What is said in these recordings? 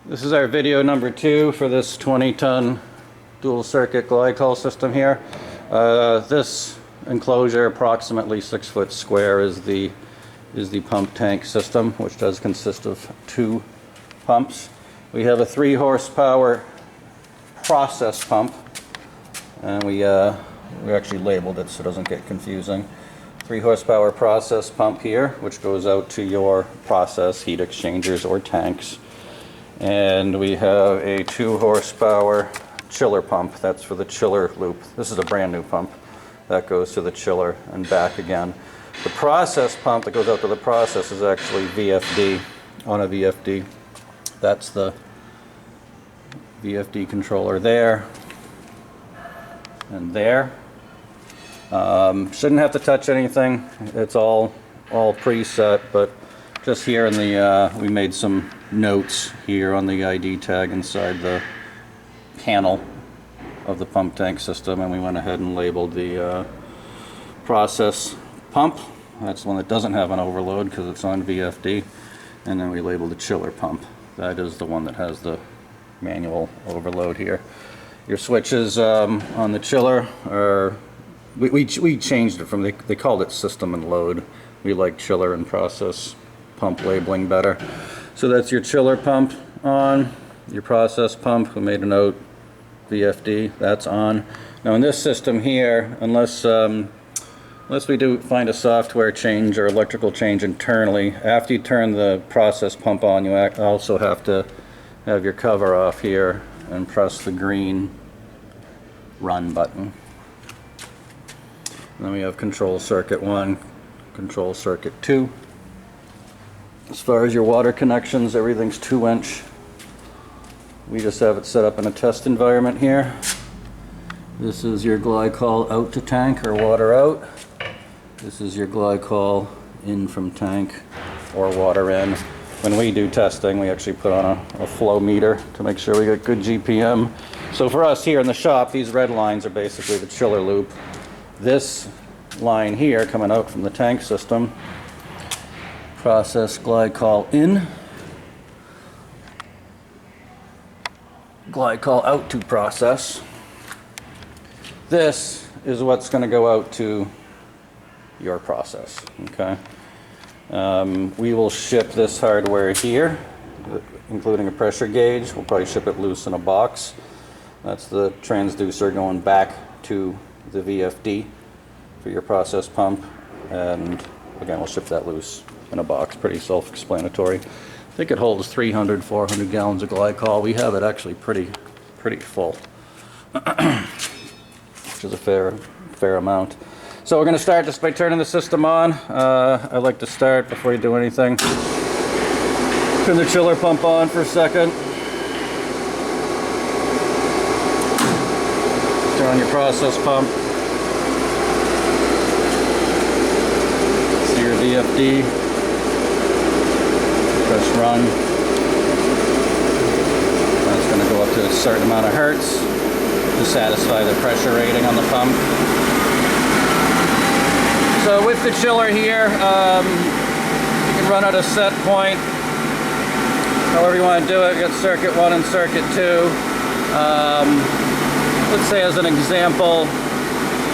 This is our video number 2 for this 20-ton dual circuit glycol system here. This enclosure, approximately 6 foot square, is the pump tank system, which does consist of 2 pumps. We have a 3 horsepower process pump, and we actually labeled it so it doesn't get confusing. 3 horsepower process pump here, which goes out to your process heat exchangers or tanks. And we have a 2 horsepower chiller pump. That's for the chiller loop. This is a brand new pump that goes to the chiller and back again. The process pump that goes out to the process is actually VFD, on a VFD. That's the VFD controller there and there. Shouldn't have to touch anything. It's all preset, but just here in the we made some notes here on the ID tag inside the panel of the pump tank system, and we went ahead and labeled the process pump. That's the one that doesn't have an overload because it's on VFD, and then we labeled the chiller pump. That is the one that has the manual overload here. Your switches on the chiller are, we changed it from, they called it system and load. We like chiller and process pump labeling better. So that's your chiller pump on, your process pump, we made a note, VFD, that's on. Now in this system here, unless we do find a software change or electrical change internally, after you turn the process pump on, you also have to have your cover off here and press the green run button. And then we have control circuit 1, control circuit 2. As far as your water connections, everything's 2-inch. We just have it set up in a test environment here. This is your glycol out to tank or water out. This is your glycol in from tank or water in. When we do testing, we actually put on a flow meter to make sure we get good GPM. So for us here in the shop, these red lines are basically the chiller loop. This line here coming out from the tank system, process glycol in, glycol out to process. This is what's going to go out to your process. Okay. We will ship this hardware here, including a pressure gauge. We'll probably ship it loose in a box. That's the transducer going back to the VFD for your process pump, and again we'll ship that loose in a box. Pretty self-explanatory. I think it holds 300-400 gallons of glycol. We have it actually pretty full, which is a fair amount. So we're going to start just by turning the system on. I like to start before you do anything. Turn the chiller pump on for a second. Turn on your process pump. See your VFD. Press run. That's going to go up to a certain amount of hertz to satisfy the pressure rating on the pump. So with the chiller here, you can run at a set point, however you want to do it. You got circuit 1 and circuit 2. Let's say as an example,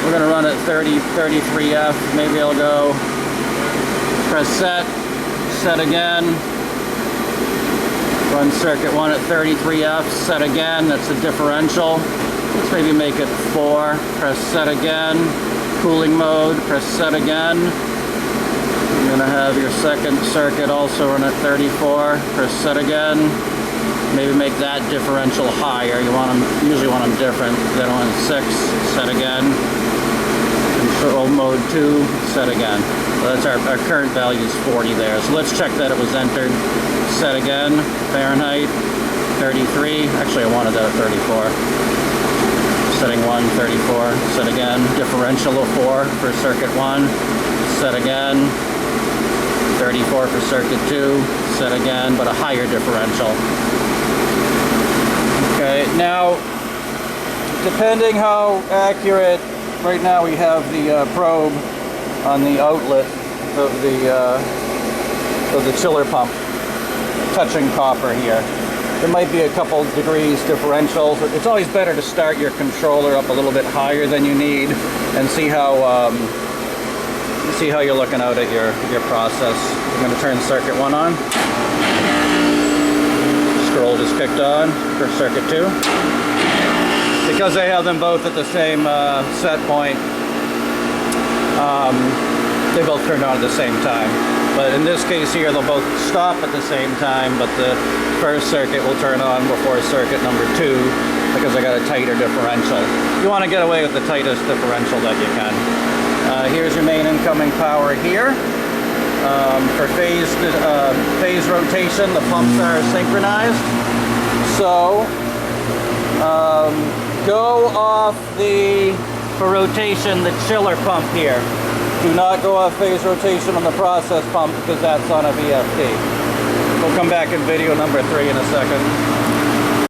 we're going to run at 33F. Maybe I'll go press set, set again, run circuit 1 at 33F, set again, that's the differential. Let's maybe make it 4, press set again. Cooling mode, press set again. You're going to have your second circuit also run at 34, press set again. Maybe make that differential higher. You want them, usually want them different. Then on 6, set again. Control mode 2, set again. So that's our current value is 40 there. So let's check that it was entered. Set again, Fahrenheit, 33. Actually, I wanted that at 34. Setting 1, 34, set again, differential of 4 for circuit 1, set again, 34 for circuit 2, set again, but a higher differential. Okay, now, depending how accurate, right now we have the probe on the outlet of the chiller pump touching copper here. there might be a couple degrees differential. It's always better to start your controller up a little bit higher than you need and see how you're looking out at your process. I'm going to turn circuit 1 on. Scroll just kicked on for circuit 2. Because I have them both at the same set point, they both turned on at the same time. But in this case here, they'll both stop at the same time, but the first circuit will turn on before circuit number 2 because I got a tighter differential. You want to get away with the tightest differential that you can. Here's your main incoming power here. For phase rotation, the pumps are synchronized. So go off for rotation, the chiller pump here. Do not go off phase rotation on the process pump because that's on a VFD. We'll come back in video number 3 in a second.